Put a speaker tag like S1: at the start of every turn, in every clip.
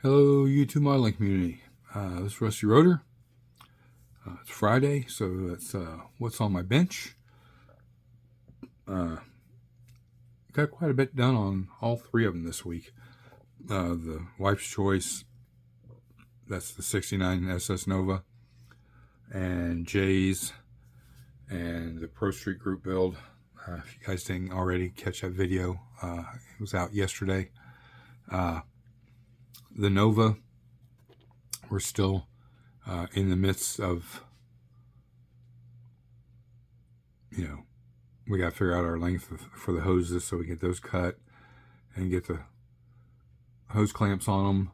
S1: Hello, YouTube modeling community. This is Rusty Rotor. It's Friday, so that's what's on my bench. Got quite a bit done on all three of them this week. The Wife's Choice, that's the 69 SS Nova, and Jay's, and the Pro Street Group build. If you guys didn't already catch that video, it was out yesterday. The Nova, we're still in the midst of, we got to figure out our length for the hoses so we get those cut and get the hose clamps on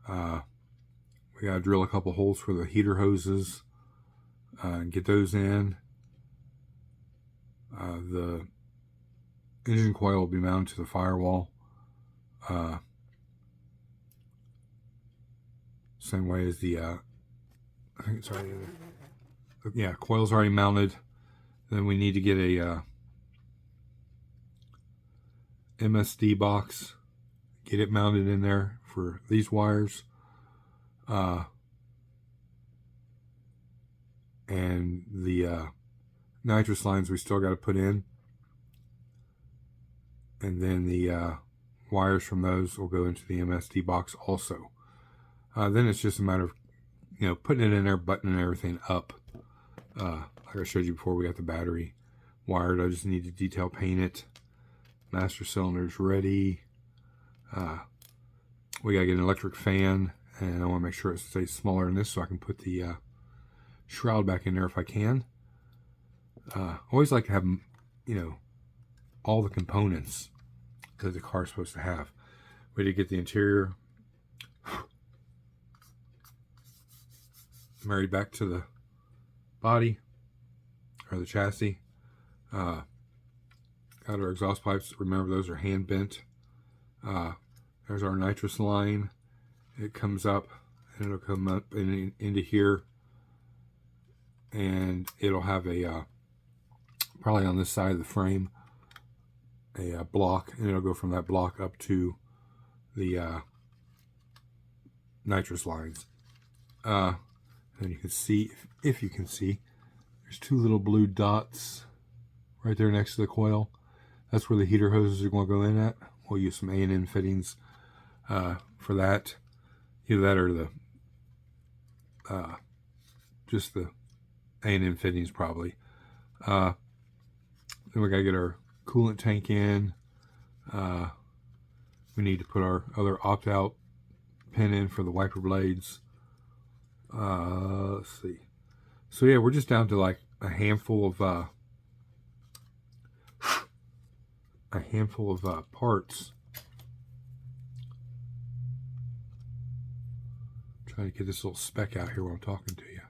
S1: them. We got to drill a couple holes for the heater hoses and get those in. The engine coil will be mounted to the firewall. Same way as the, I think it's already, yeah, coil's already mounted. Then we need to get a MSD box, get it mounted in there for these wires. And the nitrous lines we still got to put in. And then the wires from those will go into the MSD box also. Then it's just a matter of, putting it in there, buttoning everything up. Like I showed you before, we got the battery wired. I just need to detail paint it. Master cylinder's ready. We got to get an electric fan, and I want to make sure it stays smaller than this so I can put the shroud back in there if I can. Always like to have, all the components that the car's supposed to have. We had to get the interior married back to the body or the chassis. Got our exhaust pipes. Remember, those are hand bent. There's our nitrous line. It comes up and it'll come up into here, and it'll have a probably on this side of the frame a block, and it'll go from that block up to the nitrous lines. And you can see, if you can see, there's two little blue dots right there next to the coil. That's where the heater hoses are going to go in at. We'll use some A&N fittings for that. Either that or the just the A&N fittings probably. Then we got to get our coolant tank in. We need to put our other opt-out pin in for the wiper blades. Let's see. So yeah, we're just down to like a handful of parts. Trying to get this little speck out here while I'm talking to you.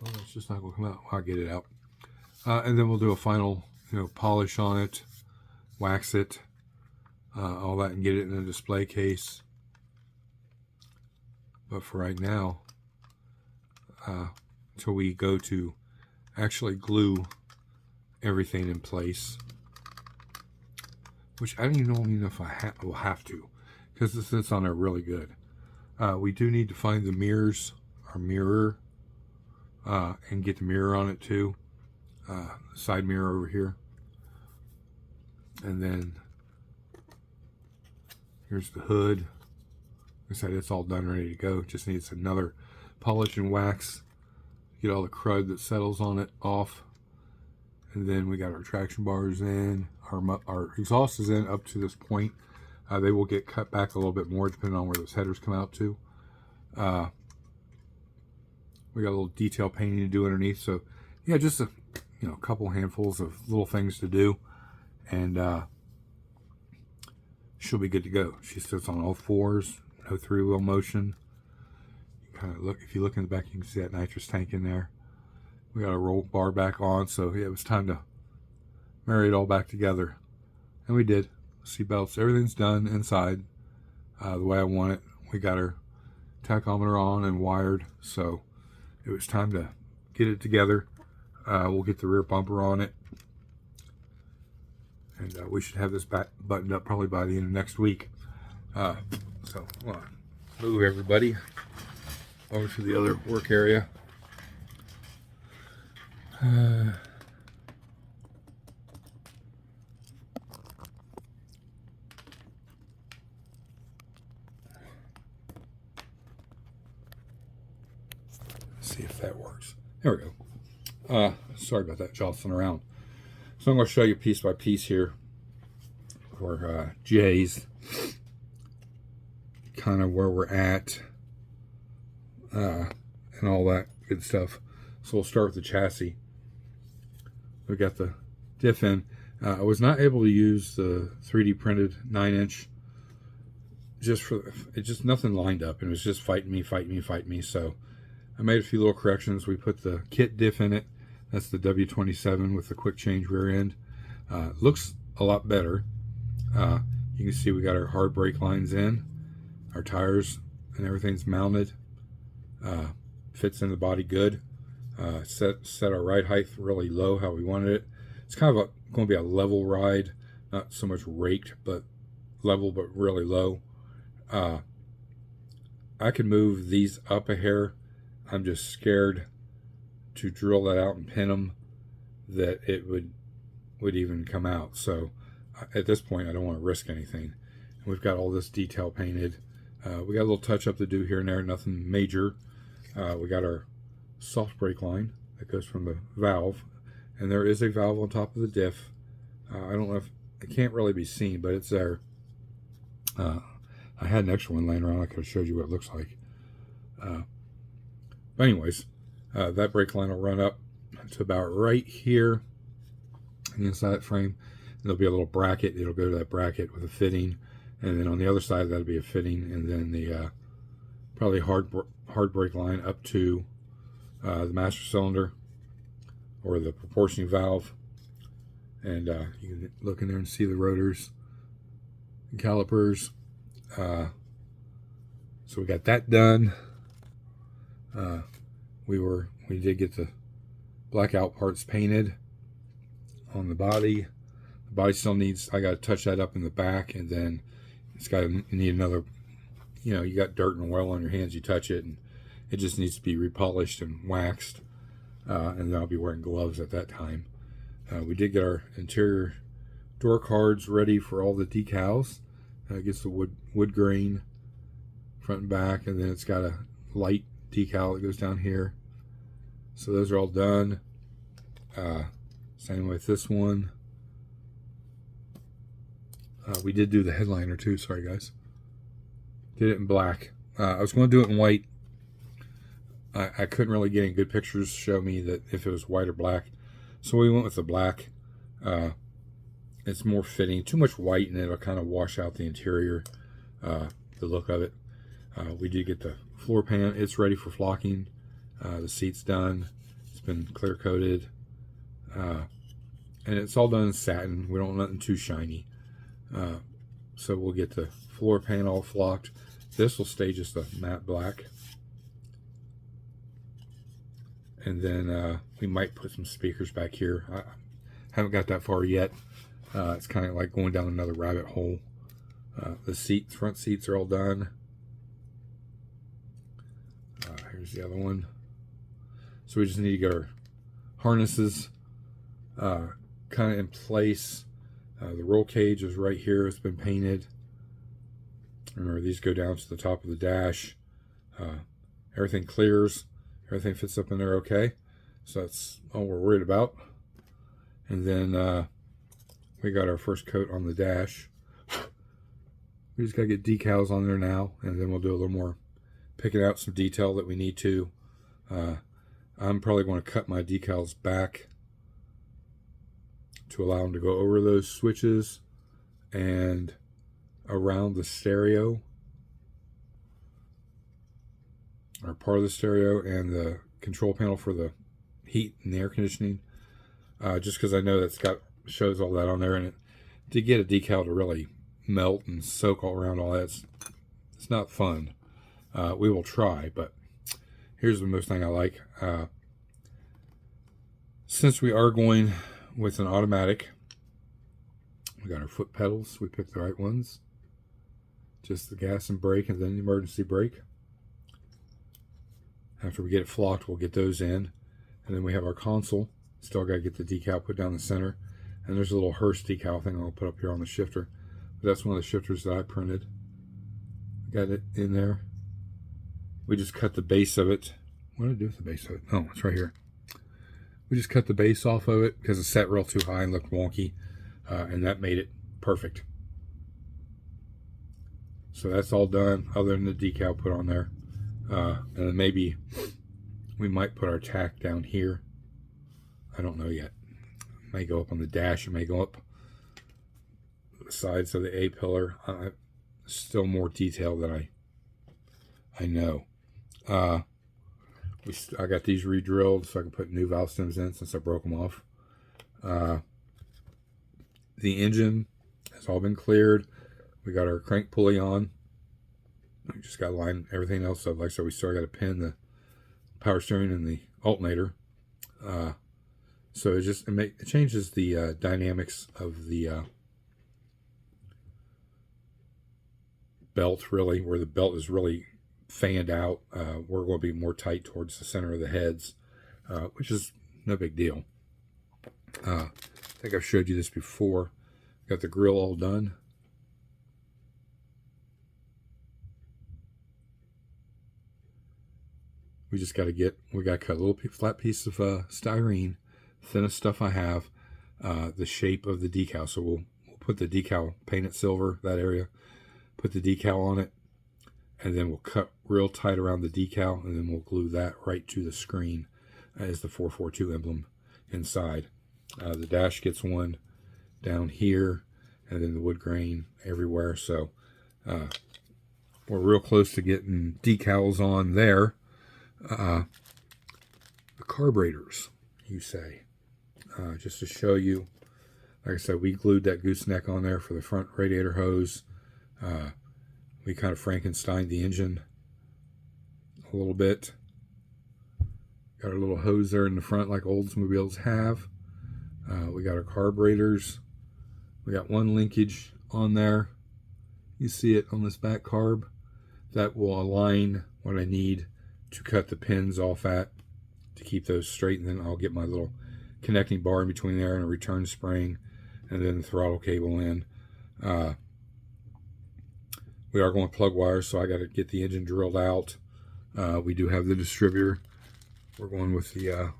S1: Well, it's just not going to come out. I'll get it out. And then we'll do a final, polish on it, wax it, all that, and get it in a display case. But for right now, until we go to actually glue everything in place, which I don't even know if I will have to, because this sits on there really good. We do need to find the mirrors, our mirror, and get the mirror on it too. Side mirror over here. And then here's the hood. Like I said, it's all done, ready to go. Just needs another polish and wax. Get all the crud that settles on it off. And then we got our traction bars in. Our exhaust is in up to this point. They will get cut back a little bit more depending on where those headers come out to. We got a little detail painting to do underneath. So yeah, just a couple handfuls of little things to do, and she'll be good to go. She sits on all fours, no three-wheel motion. You kind of look, if you look in the back, you can see that nitrous tank in there. We got a roll bar back on, so yeah, it was time to marry it all back together, and we did. Seat belts, everything's done inside the way I want it. We got our tachometer on and wired, so it was time to get it together. We'll get the rear bumper on it, And we should have this buttoned up probably by the end of next week. So move everybody over to the other work area. See if that works. There we go. Sorry about that, jostling around. So I'm going to show you piece by piece here for Jay's, kind of where we're at, and all that good stuff. So we'll start with the chassis. We got the diff in. I was not able to use the 3D printed 9-inch just nothing lined up, and it was just fighting me. So I made a few little corrections. We put the kit diff in it. That's the W27 with the quick change rear end. Looks a lot better. You can see we got our hard brake lines in, our tires and everything's mounted. Fits in the body good. Set our ride height really low how we wanted it. It's kind of going to be a level ride, not so much raked, but level, but really low. I could move these up a hair. I'm just scared to drill that out and pin them that it would even come out. So at this point I don't want to risk anything. We've got all this detail painted. We got a little touch up to do here and there, nothing major. We got our soft brake line that goes from the valve, and there is a valve on top of the diff. I don't know if it can't really be seen, but it's there. I had an extra one laying around. I could have showed you what it looks like. But anyways, that brake line will run up to about right here inside that frame. And there'll be a little bracket. It'll go to that bracket with a fitting, and then on the other side that'll be a fitting, and then the probably hard brake line up to the master cylinder or the proportioning valve. And you can look in there and see the rotors and calipers. So we got that done. We did get the blackout parts painted on the body. The body still needs, I got to touch that up in the back, and then it's got to need another, you got dirt and oil on your hands, you touch it, and it just needs to be repolished and waxed. And then I'll be wearing gloves at that time. We did get our interior door cards ready for all the decals. It gets the wood grain front and back, and then it's got a light decal that goes down here. So those are all done. Same with this one. We did do the headliner too. Sorry guys. Did it in black. I was going to do it in white. I couldn't really get any good pictures to show me that if it was white or black. So we went with the black. It's more fitting. Too much white and it'll kind of wash out the interior, the look of it. We did get the floor pan. It's ready for flocking. The seat's done. It's been clear coated. And it's all done in satin. We don't want nothing too shiny. So we'll get the floor pan all flocked. This will stay just a matte black. And then we might put some speakers back here. I haven't got that far yet. It's kind of like going down another rabbit hole. The front seats are all done. Here's the other one. So we just need to get our harnesses kind of in place. The roll cage is right here. It's been painted. Remember, these go down to the top of the dash. Everything clears. Everything fits up in there okay. So that's all we're worried about. And then we got our first coat on the dash. We just got to get decals on there now, and then we'll do a little more picking out some detail that we need to. I'm probably going to cut my decals back to allow them to go over those switches and around the stereo, or part of the stereo, and the control panel for the heat and the air conditioning. Just because I know that's shows all that on there, and to get a decal to really melt and soak all around all that, it's not fun. We will try, but here's the most thing I like. Since we are going with an automatic, We got our foot pedals. We picked the right ones. Just the gas and brake, and then the emergency brake. After we get it flocked, we'll get those in. And then we have our console. Still got to get the decal put down the center. And there's a little Hearst decal thing I'll put up here on the shifter. But that's one of the shifters that I printed. Got it in there. We just cut the base of it. What did I do with the base of it? Oh, it's right here. We just cut the base off of it because it sat real too high and looked wonky. And that made it perfect. So that's all done other than the decal put on there. And then maybe we might put our tack down here. I don't know yet. It may go up on the dash. It may go up the sides of the A-pillar. Still more detail than I know. I got these re-drilled so I can put new valve stems in since I broke them off. The engine has all been cleared. We got our crank pulley on. We just got to line everything else up. Like I said, we still got to pin the power steering and the alternator. So it changes the dynamics of the belt, really, where the belt is really fanned out. We're going to be more tight towards the center of the heads, which is no big deal. I think I've showed you this before. Got the grill all done. We got to cut a little flat piece of styrene, thinnest stuff I have, the shape of the decal. So we'll put the decal, paint it silver, that area, put the decal on it, and then we'll cut real tight around the decal, and then we'll glue that right to the screen as the 442 emblem inside. The dash gets one down here, and then the wood grain everywhere. So we're real close to getting decals on there. The carburetors, you say. Just to show you, like I said, we glued that gooseneck on there for the front radiator hose. We kind of Frankensteined the engine a little bit. Got our little hose there in the front like Oldsmobiles have. We got our carburetors. We got one linkage on there. You see it on this back carb. That will align what I need to cut the pins off at to keep those straight, and then I'll get my little connecting bar in between there and a return spring, and then the throttle cable in. We are going to plug wires, so I got to get the engine drilled out. We do have the distributor. We're going with the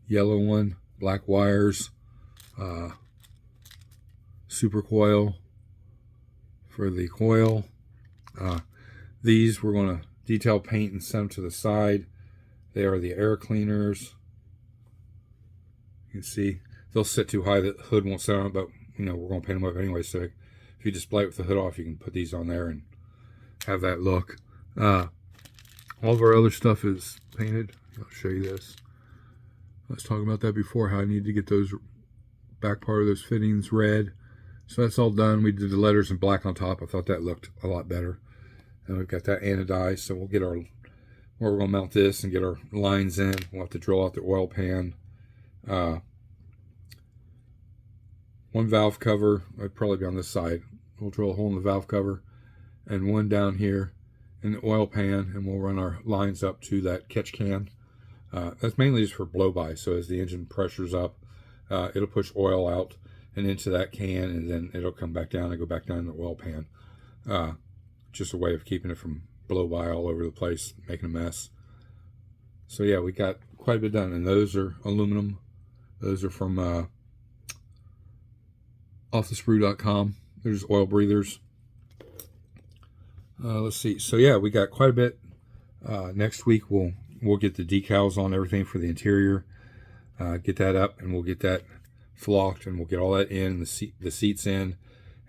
S1: yellow one, black wires, super coil for the coil. These we're going to detail paint and send them to the side. They are the air cleaners. You can see they'll sit too high, the hood won't sit on it, but we're going to paint them up anyway. So if you display it with the hood off, you can put these on there and have that look. All of our other stuff is painted. I'll show you this. I was talking about that before, how I need to get those back part of those fittings red. So that's all done. We did the letters in black on top. I thought that looked a lot better. And we've got that anodized, so we'll get where we're going to mount this and get our lines in. We'll have to drill out the oil pan. One valve cover, I'd probably be on this side. We'll drill a hole in the valve cover, and one down here in the oil pan, and we'll run our lines up to that catch can. That's mainly just for blow-by, so as the engine pressures up, it'll push oil out and into that can, and then it'll come back down and go back down in the oil pan. Just a way of keeping it from blow-by all over the place, making a mess. So yeah, we got quite a bit done, and those are aluminum. Those are from offthesprue.com. They're just oil breathers. Let's see. So yeah, we got quite a bit. Next week we'll get the decals on everything for the interior. Get that up, and we'll get that flocked, and we'll get all that in, the seats in,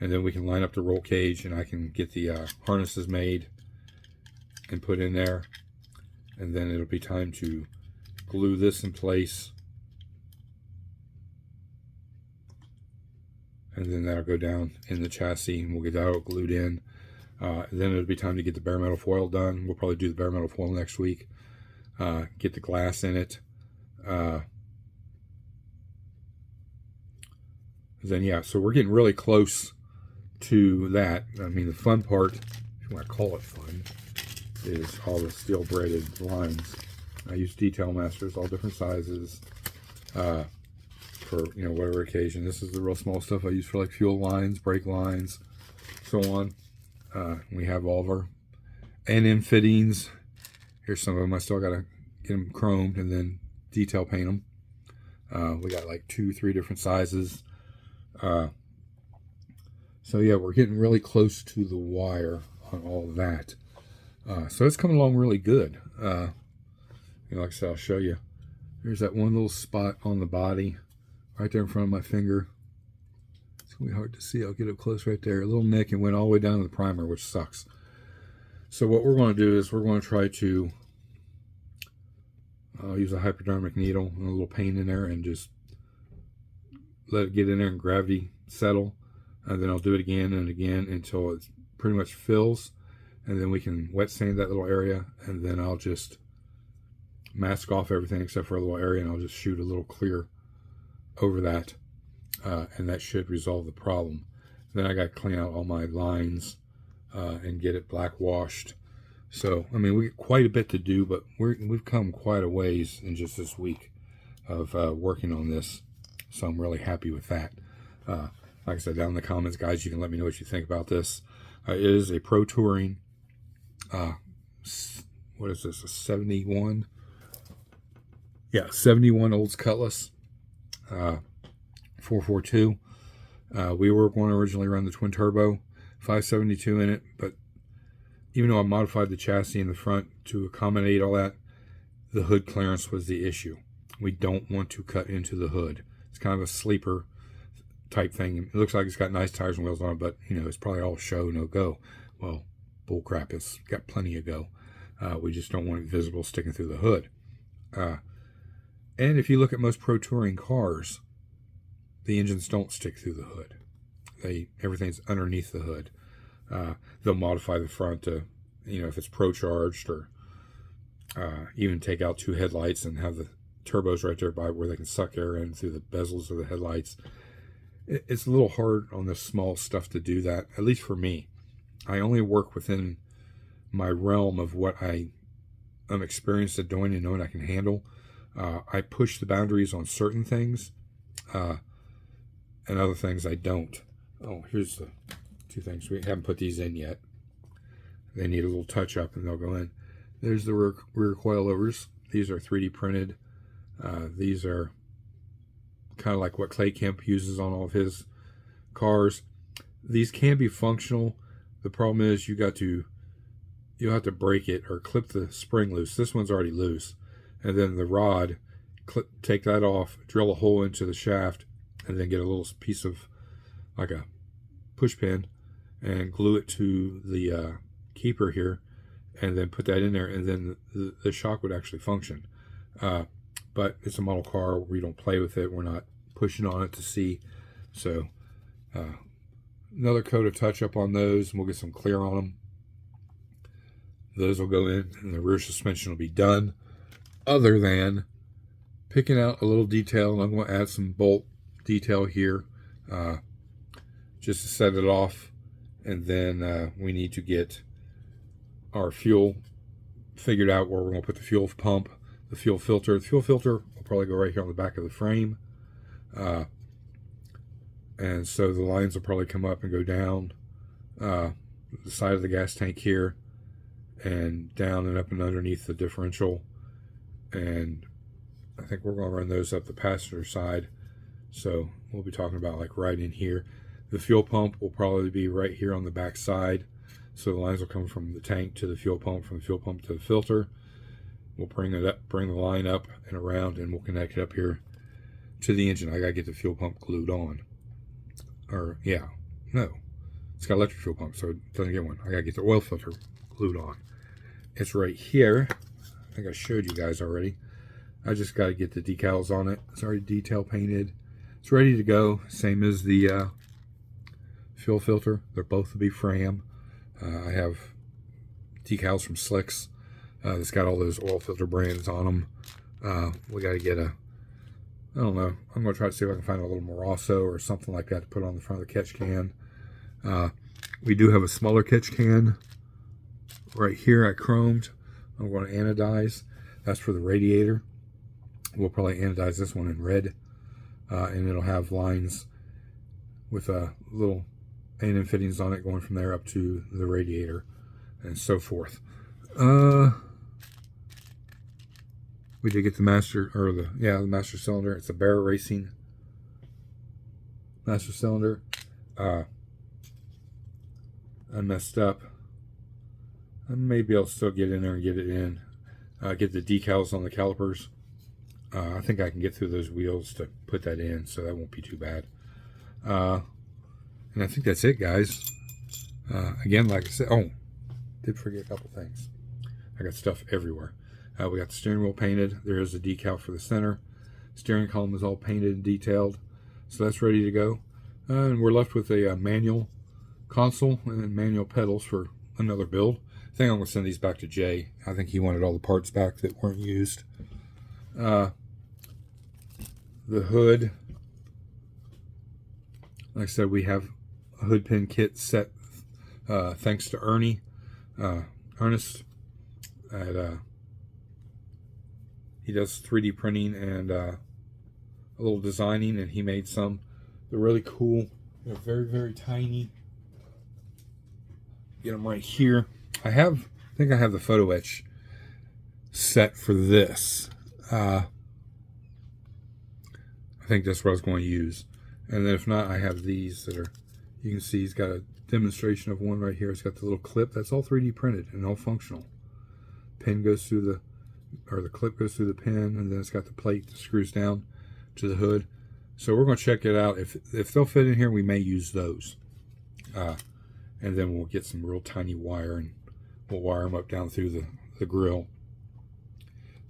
S1: and then we can line up the roll cage, and I can get the harnesses made and put in there, and then it'll be time to glue this in place, and then that'll go down in the chassis, and we'll get that all glued in. Then it'll be time to get the bare metal foil done. We'll probably do the bare metal foil next week. Get the glass in it. then yeah, so we're getting really close to that. I mean, the fun part, if you want to call it fun, is all the steel braided lines. I use detail masters, all different sizes, for, you know, whatever occasion. This is the real small stuff I use for like fuel lines, brake lines, so on. We have all of our N&M fittings. Here's some of them. I still gotta get them chromed and then detail paint them. We got like 2-3 different sizes. So yeah, we're getting really close to the wire on all of that. So it's coming along really good. You know, like I said, I'll show you. There's that one little spot on the body right there in front of my finger. It's gonna be hard to see. I'll get up close right there. A little nick and went all the way down to the primer, which sucks. So what we're going to do is we're going to try to use a hypodermic needle and a little paint in there and just let it get in there and gravity settle. And then I'll do it again and again until it pretty much fills. And then we can wet sand that little area. And then I'll just mask off everything except for a little area. And I'll just shoot a little clear over that. And that should resolve the problem. Then I got to clean out all my lines and get it black washed. So, I mean, we got quite a bit to do, but we've come quite a ways in just this week of working on this. So I'm really happy with that. Like I said, down in the comments, guys, you can let me know what you think about this. It is a Pro Touring, what is this, a 71? Yeah, 71 Olds Cutlass, 442. We were going to originally run the twin turbo, 572 in it, but even though I modified the chassis in the front to accommodate all that, the hood clearance was the issue. We don't want to cut into the hood. It's kind of a sleeper type thing. It looks like it's got nice tires and wheels on it, but you know, it's probably all show, no go. Well, bull crap, it's got plenty of go. We just don't want it visible sticking through the hood. And if you look at most Pro Touring cars, the engines don't stick through the hood. Everything's underneath the hood. They'll modify the front to, you know, if it's Pro-charged, or even take out 2 headlights and have the turbos right there by where they can suck air in through the bezels of the headlights. It's a little hard on this small stuff to do that, at least for me. I only work within my realm of what I'm experienced at doing and knowing I can handle. I push the boundaries on certain things, and other things I don't. Oh, here's the 2 things. We haven't put these in yet. They need a little touch up and they'll go in. There's the rear coilovers. These are 3D printed. These are kind of like what Clay Kemp uses on all of his cars. These can be functional. The problem is you'll have to break it or clip the spring loose. This one's already loose. And then the rod, take that off, drill a hole into the shaft, and then get a little piece of like a push pin and glue it to the keeper here, and then put that in there, and then the shock would actually function. But it's a model car. We don't play with it. We're not pushing on it to see. So another coat of touch up on those, and we'll get some clear on them. Those will go in, and the rear suspension will be done, other than picking out a little detail. And I'm going to add some bolt detail here, just to set it off. And then we need to get our fuel figured out, where we're going to put the fuel pump, the fuel filter. The fuel filter will probably go right here on the back of the frame. And so the lines will probably come up and go down the side of the gas tank here, and down and up and underneath the differential. And I think we're going to run those up the passenger side. So we'll be talking about like right in here. The fuel pump will probably be right here on the back side. So the lines will come from the tank to the fuel pump, from the fuel pump to the filter. We'll bring it up, bring the line up and around, and we'll connect it up here to the engine. I gotta get the fuel pump glued on. Or yeah, no, it's got electric fuel pump, so it doesn't get one. I gotta get the oil filter glued on. It's right here. I think I showed you guys already. I just got to get the decals on it. It's already detail painted. It's ready to go. Same as the fuel filter. They're both to be Fram. I have decals from Slicks. It's got all those oil filter brands on them. We got to get a I don't know. I'm going to try to see if I can find a little Morosso or something like that to put on the front of the catch can. We do have a smaller catch can right here I chromed. I'm going to anodize. That's for the radiator. We'll probably anodize this one in red. And it'll have lines with little A&M fittings on it going from there up to the radiator and so forth. We did get the master, or the master cylinder. It's a Bear Racing master cylinder. I messed up. Maybe I'll still get in there and get it in. Get the decals on the calipers. I think I can get through those wheels to put that in, so that won't be too bad. And I think that's it, guys. Again, like I said, did forget a couple things. I got stuff everywhere. We got the steering wheel painted. There is a decal for the center. Steering column is all painted and detailed, so that's ready to go. And we're left with a manual console and manual pedals for another build. I think I'm going to send these back to Jay. I think he wanted all the parts back that weren't used. The hood, like I said, we have a hood pin kit set thanks to Ernest at he does 3D printing and a little designing, and he made some. They're really cool. They're very, very tiny. Get them right here. I think I have the photo etch set for this. I think that's what I was going to use. And then if not, I have these that are, you can see he's got a demonstration of one right here. It's got the little clip. That's all 3D printed and all functional. Pin goes through the clip goes through the pin, and then it's got the plate that screws down to the hood. So we're going to check it out. If they'll fit in here, we may use those. And then we'll get some real tiny wire, and we'll wire them up down through the grill.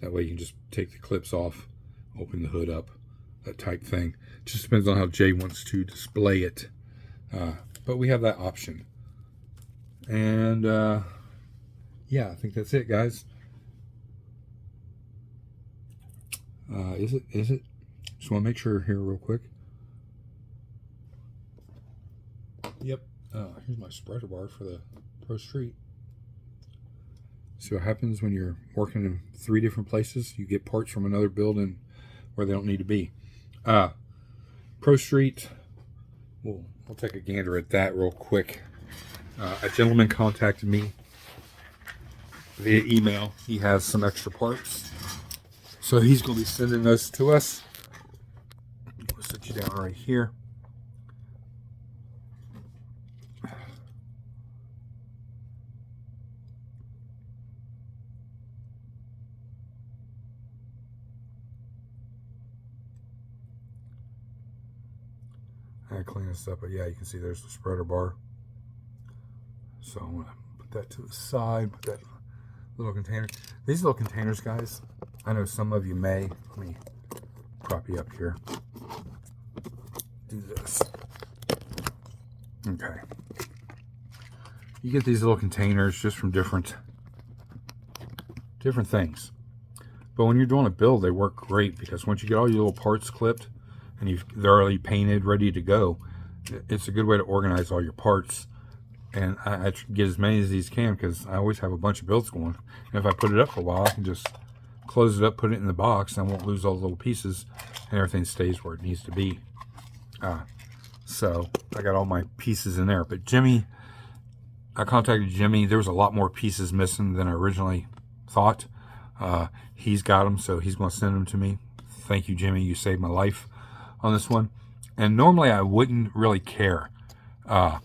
S1: That way you can just take the clips off, open the hood up, that type thing. Just depends on how Jay wants to display it. But we have that option. And yeah, I think that's it, guys. Is it? Just want to make sure here real quick. Yep. Here's my spreader bar for the Pro Street. See what happens when you're working in 3 different places? You get parts from another building where they don't need to be. Pro Street. We'll take a gander at that real quick. A gentleman contacted me via email. He has some extra parts, so he's going to be sending those to us. I'll set you down right here. I clean this up, but yeah, you can see there's the spreader bar. So I'm going to put that to the side, put that little container. These little containers, guys, I know some of you may. Let me prop you up here. Do this. Okay. You get these little containers just from different things. But when you're doing a build, they work great, because once you get all your little parts clipped and they're already painted, ready to go, it's a good way to organize all your parts. And I get as many as these can, because I always have a bunch of builds going. And if I put it up for a while, I can just close it up, put it in the box, and I won't lose all the little pieces, and everything stays where it needs to be. So I got all my pieces in there. But Jimmy, I contacted Jimmy. There was a lot more pieces missing than I originally thought. He's got them, so he's going to send them to me. Thank you, Jimmy. You saved my life on this one. And normally I wouldn't really care. I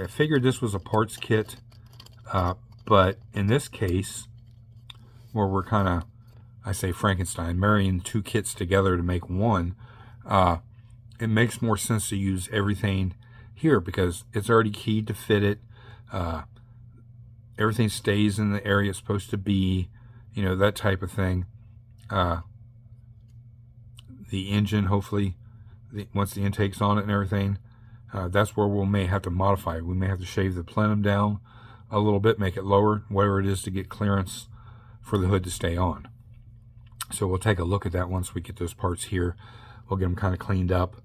S1: figured this was a parts kit, but in this case, where we're kind of, I say Frankenstein, marrying 2 kits together to make one, it makes more sense to use everything here, because it's already keyed to fit it. Everything stays in the area it's supposed to be, you know, that type of thing. The engine, hopefully, once the intake's on it and everything, that's where we may have to modify it. We may have to shave the plenum down a little bit, make it lower, whatever it is, to get clearance for the hood to stay on. So we'll take a look at that once we get those parts here. We'll get them kind of cleaned up,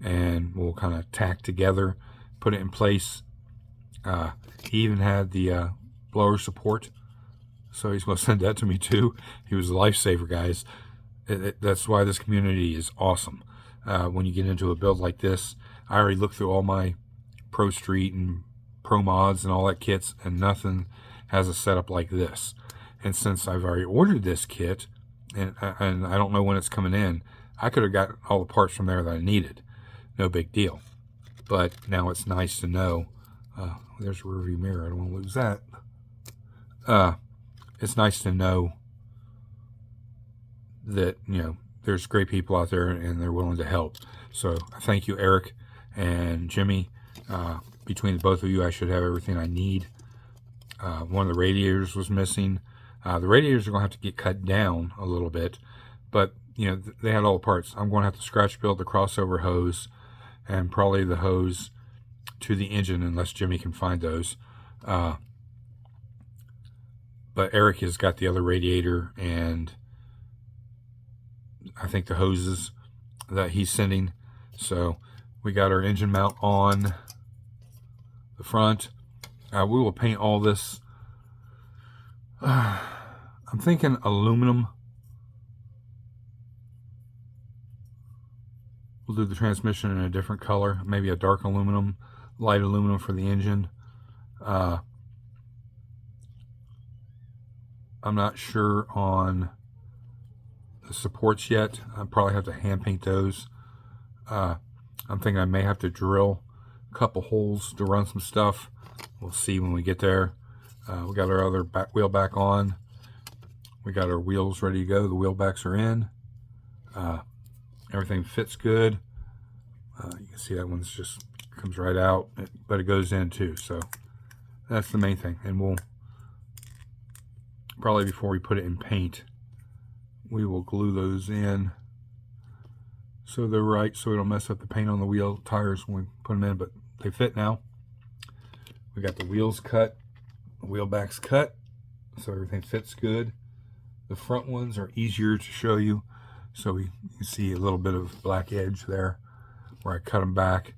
S1: and we'll kind of tack together, put it in place. He even had the blower support, so he's going to send that to me too. He was a lifesaver, guys. That's why this community is awesome. When you get into a build like this, I already looked through all my Pro Street and Pro Mods and all that kits, and nothing has a setup like this. And since I've already ordered this kit, and I don't know when it's coming in, I could have got all the parts from there that I needed. No big deal. But now it's nice to know. There's a rearview mirror. I don't want to lose that. It's nice to know that, you know, there's great people out there and they're willing to help. So thank you, Eric and Jimmy. Between the both of you, I should have everything I need. One of the radiators was missing. The radiators are going to have to get cut down a little bit, but you know, they had all the parts. I'm going to have to scratch build the crossover hose and probably the hose to the engine, unless Jimmy can find those. But Eric has got the other radiator and I think the hoses that he's sending. So we got our engine mount on the front. We will paint all this. I'm thinking aluminum. We'll do the transmission in a different color, maybe a dark aluminum, light aluminum for the engine. I'm not sure on the supports yet. I probably have to hand paint those. I'm thinking I may have to drill a couple holes to run some stuff. We'll see when we get there. We got our other wheel back on. We got our wheels ready to go. The wheel backs are in. Everything fits good. You can see that one's just comes right out, but it goes in too. So that's the main thing. And we'll probably, before we put it in paint, we will glue those in so they're right, so we don't mess up the paint on the wheel tires when we put them in. But they fit now. We got the wheels cut, the wheel backs cut, so everything fits good. The front ones are easier to show you, so you see a little bit of black edge there where I cut them back.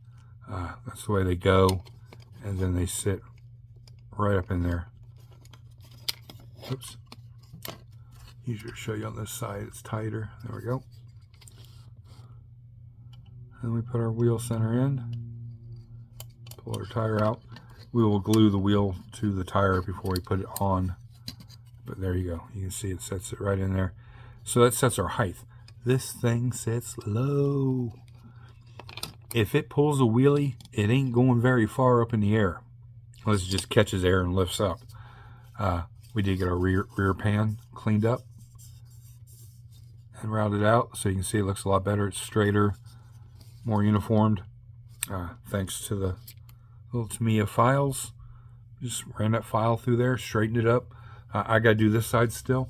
S1: That's the way they go, and then they sit right up in there. Oops. Easier to show you on this side, it's tighter. There we go. And we put our wheel center in, pull our tire out. We will glue the wheel to the tire before we put it on. But there you go. You can see it sets it right in there. So that sets our height. This thing sits low. If it pulls a wheelie, it ain't going very far up in the air, unless it just catches air and lifts up. We did get our rear pan cleaned up and routed out, so you can see it looks a lot better. It's straighter, more uniformed, thanks to the little Tamiya files. Just ran that file through there, straightened it up. I got to do this side still,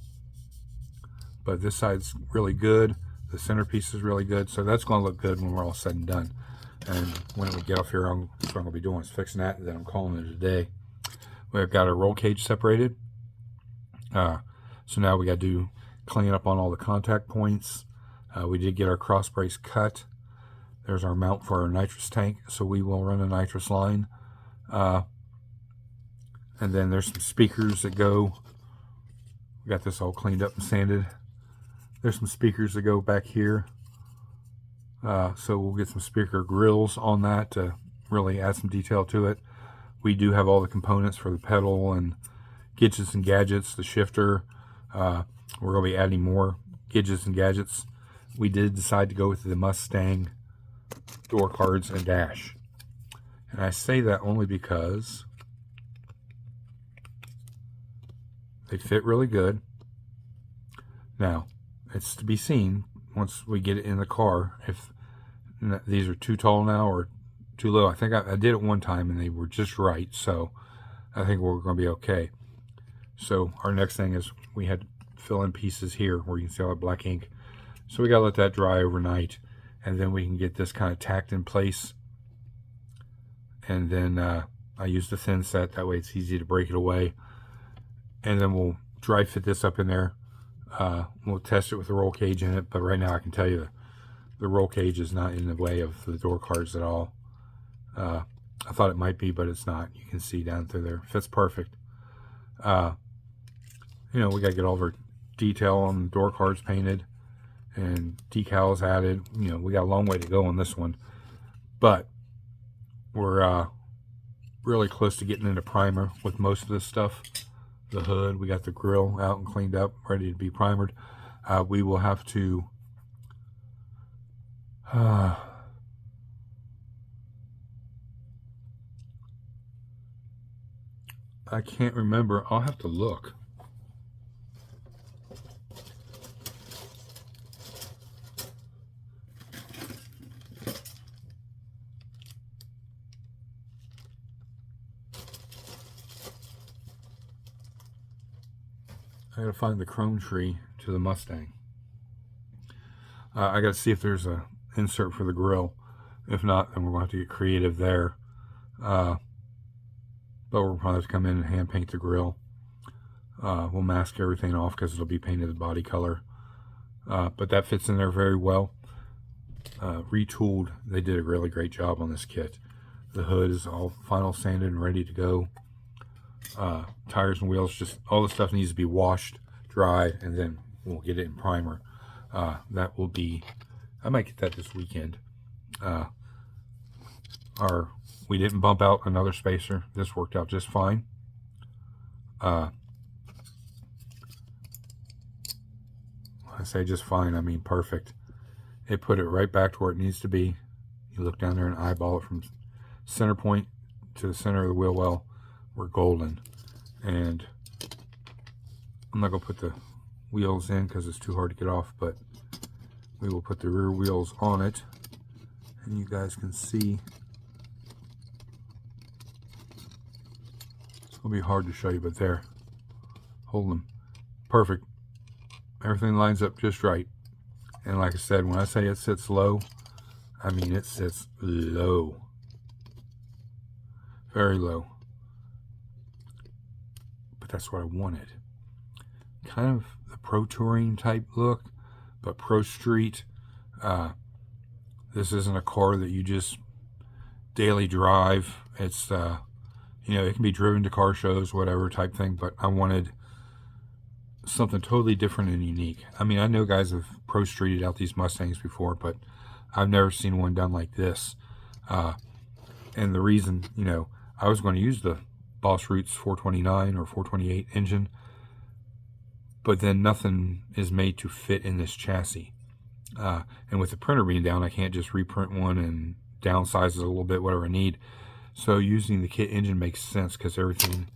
S1: but this side's really good. The centerpiece is really good, so that's going to look good when we're all said and done. And when we get off here, that's what I'm going to be doing, is fixing that, and then I'm calling it a day. We've got our roll cage separated. So now we got to clean up on all the contact points. We did get our cross brace cut. There's our mount for our nitrous tank, so we will run a nitrous line. And then there's some speakers that go. We got this all cleaned up and sanded. There's some speakers that go back here. So we'll get some speaker grills on that to really add some detail to it. We do have all the components for the pedal and gadgets and gadgets, the shifter. We're going to be adding more gadgets and gadgets. We did decide to go with the Mustang door cards and dash. And I say that only because they fit really good. Now, it's to be seen once we get it in the car if these are too tall now or too low. I think I did it one time and they were just right, so I think we're going to be okay. So our next thing is we had to fill in pieces here where you can see all that black ink. So we got to let that dry overnight, and then we can get this kind of tacked in place. And then I use the thin set, that way it's easy to break it away. And then we'll dry fit this up in there. We'll test it with the roll cage in it, but right now I can tell you the roll cage is not in the way of the door cards at all. I thought it might be, but it's not. You can see down through there. Fits perfect. You know, we got to get all of our detail on the door cards painted and decals added. You know, we got a long way to go on this one, but we're really close to getting into primer with most of this stuff. The hood, we got the grill out and cleaned up, ready to be primered. We will have to I can't remember. I'll have to look. I gotta find the chrome tree to the Mustang. I gotta see if there's a insert for the grill. If not, then we're going to have to get creative there. But we'll probably have to come in and hand paint the grill. We'll mask everything off because it'll be painted the body color. But that fits in there very well. Retooled. They did a really great job on this kit. The hood is all final sanded and ready to go. Tires and wheels, just all the stuff needs to be washed, dry, and then we'll get it in primer. That will be, I might get that this weekend. We didn't bump out another spacer. This worked out just fine. I say just fine, I mean perfect. It put it right back to where it needs to be. You look down there and eyeball it from center point to the center of the wheel well. We're golden. And I'm not going to put the wheels in because it's too hard to get off, but we will put the rear wheels on it, and you guys can see. It's going to be hard to show you, but there, hold them. Perfect. Everything lines up just right. And like I said, when I say it sits low, I mean it sits low. Very low. But that's what I wanted. Kind of the pro touring type look, but pro street. This isn't a car that you just daily drive. It's you know, it can be driven to car shows, whatever type thing, but I wanted something totally different and unique. I mean, I know guys have pro streeted out these Mustangs before, but I've never seen one done like this. And the reason, you know, I was going to use the Boss Roots 429 or 428 engine, but then nothing is made to fit in this chassis. And with the printer being down, I can't just reprint one and downsize it a little bit, whatever I need. So using the kit engine makes sense because everything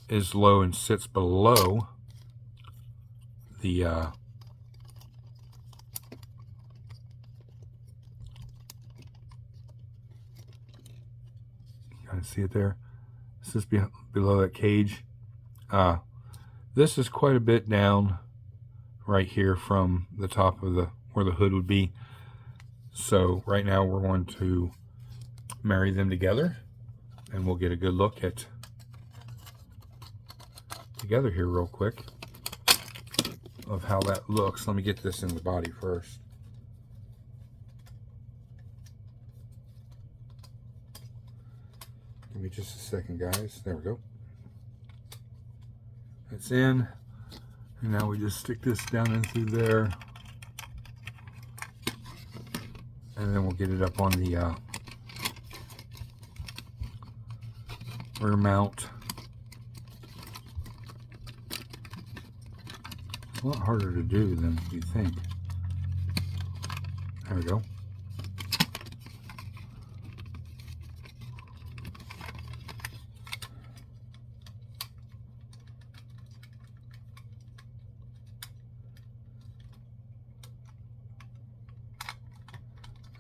S1: is low and sits below the you guys see it there? This is below that cage. This is quite a bit down right here from the top of the where the hood would be. So right now we're going to marry them together, and we'll get a good look at together here real quick of how that looks. Let me get this in the body first. Give me just a second, guys. There we go. It's in, and now we just stick this down in through there, and then we'll get it up on the rear mount. It's a lot harder to do than you think. There we go.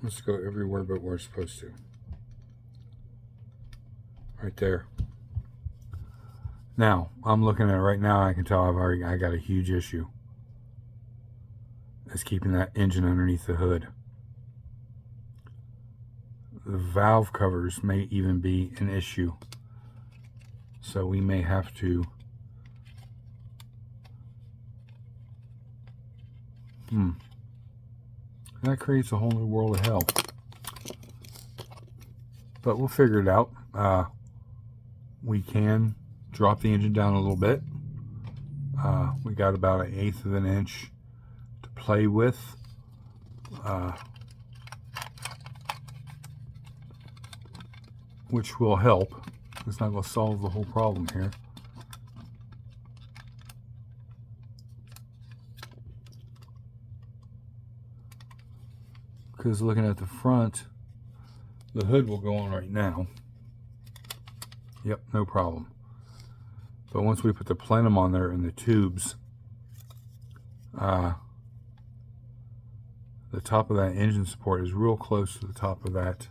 S1: Let's go everywhere but where it's supposed to. Right there. Now, I'm looking at it right now, I can tell I got a huge issue. It's keeping that engine underneath the hood. The valve covers may even be an issue. So we may have to That creates a whole new world of hell. But we'll figure it out. We can drop the engine down a little bit. We got about 1/8 of an inch to play with. Which will help. It's not going to solve the whole problem here. Because looking at the front, the hood will go on right now. Yep, no problem. But once we put the plenum on there and the tubes, the top of that engine support is real close to the top of that.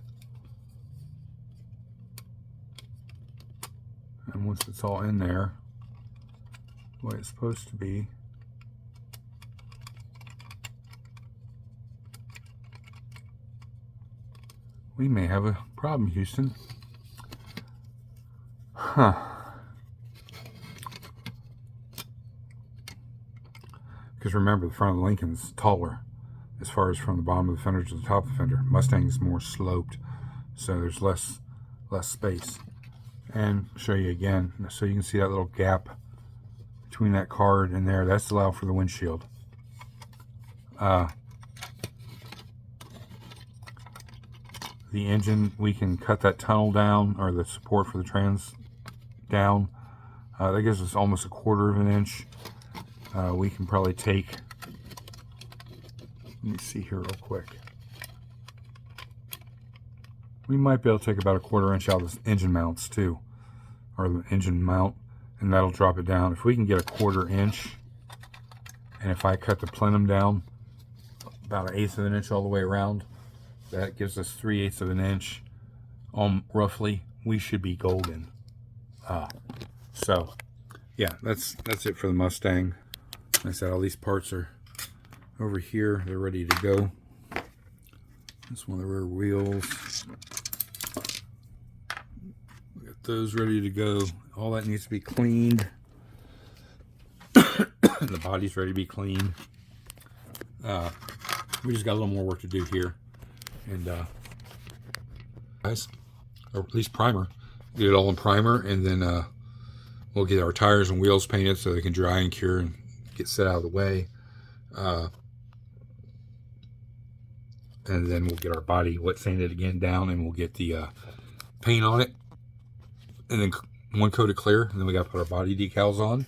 S1: And once it's all in there, the way it's supposed to be, we may have a problem, Houston. Huh. Because remember, the front of the Lincoln's taller as far as from the bottom of the fender to the top of the fender. Mustang is more sloped, so there's less space. And show you again, so you can see that little gap between that card and there. That's allowed for the windshield. The engine, we can cut that tunnel down, or the support for the trans down. That gives us almost 1/4 of an inch. We can probably take, let me see here real quick. We might be able to take about 1/4 inch out of the engine mounts too, or the engine mount, and that'll drop it down. If we can get 1/4 inch, and if I cut the plenum down about 1/8 of an inch all the way around, that gives us 3/8 of an inch, roughly. We should be golden. So, yeah, that's it for the Mustang. Like I said, all these parts are over here. They're ready to go. That's one of the rear wheels. We got those ready to go. All that needs to be cleaned. The body's ready to be cleaned. We just got a little more work to do here. And guys, or at least primer. Get it all in primer, and then we'll get our tires and wheels painted so they can dry and cure and get set out of the way. And then we'll get our body wet sanded again down, and we'll get the paint on it, and then one coat of clear, and then we got to put our body decals on,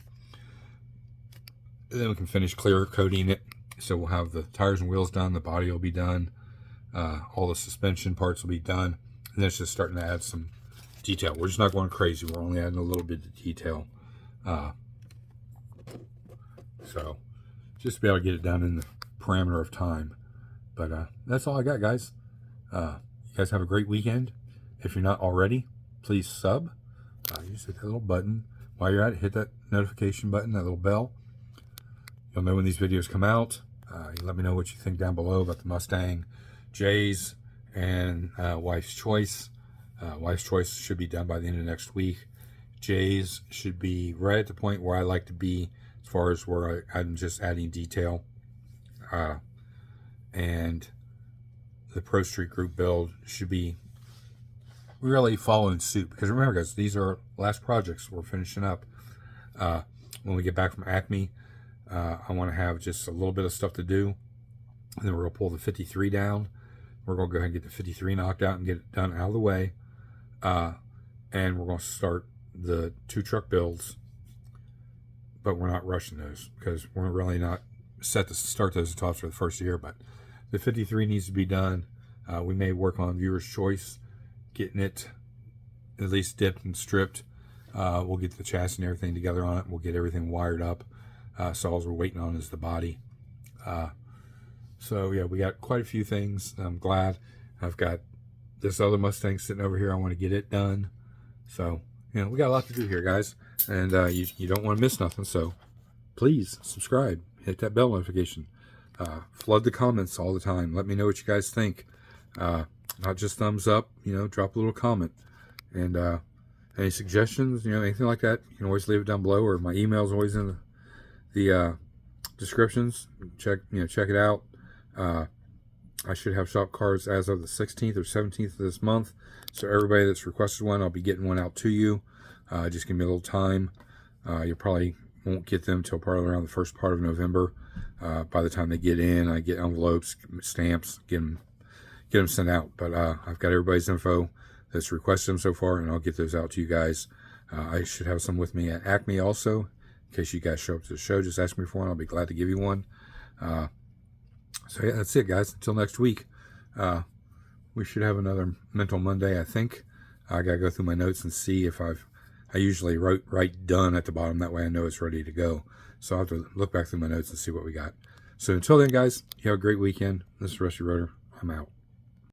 S1: and then we can finish clear coating it. So we'll have the tires and wheels done, the body will be done, all the suspension parts will be done, and then it's just starting to add some detail. We're just not going crazy, we're only adding a little bit of detail. So just to be able to get it done in the parameter of time. But that's all I got, guys. You guys have a great weekend. If you're not already, please sub. You just hit that little button. While you're at it, hit that notification button, that little bell. You'll know when these videos come out. You let me know what you think down below about the Mustang, Jay's, and Wife's Choice. Wife's Choice should be done by the end of next week. Jay's should be right at the point where I like to be, as far as where I'm just adding detail. And the Pro Street Group build should be really following suit. Because remember, guys, these are last projects we're finishing up. When we get back from Acme, I want to have just a little bit of stuff to do. And then we're going to pull the 53 down. We're going to go ahead and get the 53 knocked out and get it done out of the way. And we're going to start the 2 truck builds. But we're not rushing those, because we're really not set to start those until after the first year. But the 53 needs to be done. We may work on Viewer's Choice, getting it at least dipped and stripped. We'll get the chassis and everything together on it. We'll get everything wired up. So all we're waiting on is the body. So yeah, we got quite a few things. I'm glad. I've got this other Mustang sitting over here. I want to get it done. So, you know, we got a lot to do here, guys. And you don't want to miss nothing. So please subscribe. Hit that bell notification. Flood the comments all the time. Let me know what you guys think. Not just thumbs up. You know, drop a little comment. And any suggestions, you know, anything like that, you can always leave it down below. Or my email is always in the descriptions. Check it out. I should have shop cards as of the 16th or 17th of this month. So everybody that's requested one, I'll be getting one out to you. Just give me a little time. You probably won't get them till probably around the first part of November. By the time they get in, I get envelopes, stamps, get them sent out. But I've got everybody's info that's requested them so far, and I'll get those out to you guys. I should have some with me at Acme also. In case you guys show up to the show, just ask me for one. I'll be glad to give you one. So yeah, that's it, guys. Until next week. We should have another Mental Monday, I think. I gotta go through my notes and see if I usually write done at the bottom. That way I know it's ready to go. So I'll have to look back through my notes and see what we got. So until then, guys, you have a great weekend. This is Rusty Rotor. I'm out.